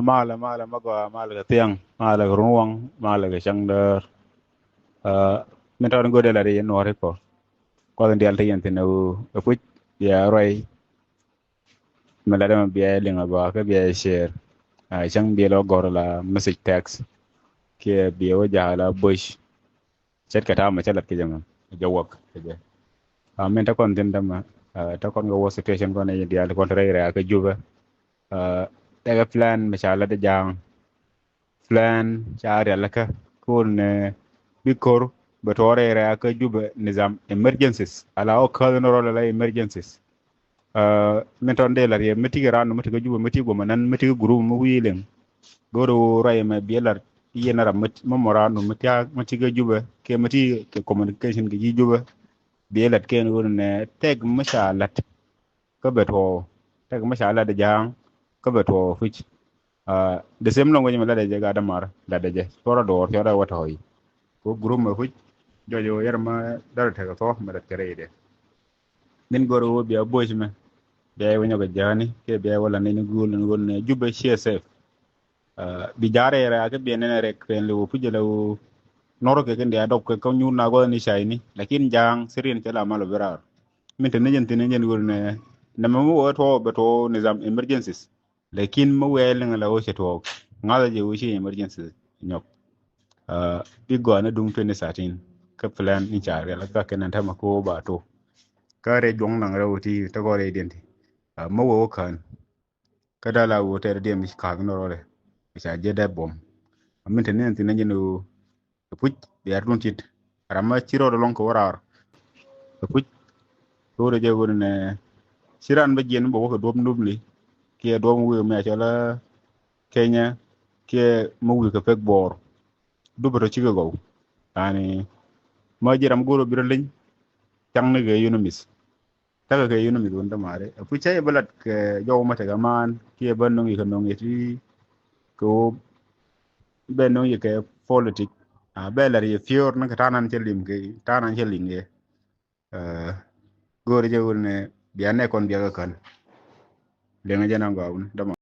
mala magwa mala ga tiang mala ga ruang mala ga changder min taw ngode la de no re ko den dial tayen tinu puch ya roi mala dama biya linga ba ka biya share chang biya lo gor la message text ke biya wa jala bush chat ka ta ma chalat ke jama jawak ke je min ta kon tin dama ta kon go wo situation ko ne dial ko re re ka juba daga plan mashala da jang plan chari alaka kun bikor batore ra ka juba nizam emergencies ala o ka no rola la emergencies meton de la ye meti ran meti ga juba meti go manan meti ga guru mu wilen goro ray ma bielar yena ram meti mo morano meti ga juba ke meti ke communication ga juba bielat ken won ne teg mashalat ka beto teg mashalat da jang ka beto fich the same language ma la de ga damar la de tora do tora wata hoy ko group ma fuj jojo yer ma dara taga to ma da tere ide nin goro wo biya boys me biya wonyo ga jani ke biya wala ne gul ne won jubbe csf bi jare ra ke biya ne rek ren lu fuj le noro ke kende adop ke ko nyur na go ni shaini lakin jang sirin ke la malo berar min te ne jenti ne jen gol ne na ma mo to be to nizam emergencies lakin mo wel ngala wo to ngala je wo shi emergencies nyok big go na dung 2013 ka plan ni chare la ka kenan ta mako ba to ka re jong nang rawti ta go re denti mo wo kan ka da la wo ter dem ka no re sa je da bom amin tenen tin ne no puj bi ar dun tit rama chiro do lon ko warar puj to re je won ne siran ba jen bo ko dom dum li ke dom wi me cha la kenya ke mo wi ka pek bor dubro ci go ani ma jiram goro biralin chang ne ge yunumis taga ke yunumis wonda mare fu chay balat ke jow mata ga man ke ban no yi no yi ko ben no yi ke politic a belar ye fior na tanan chelim ke tanan chelim ge goro je wonne biane kon biaga kan le nga jana ngawun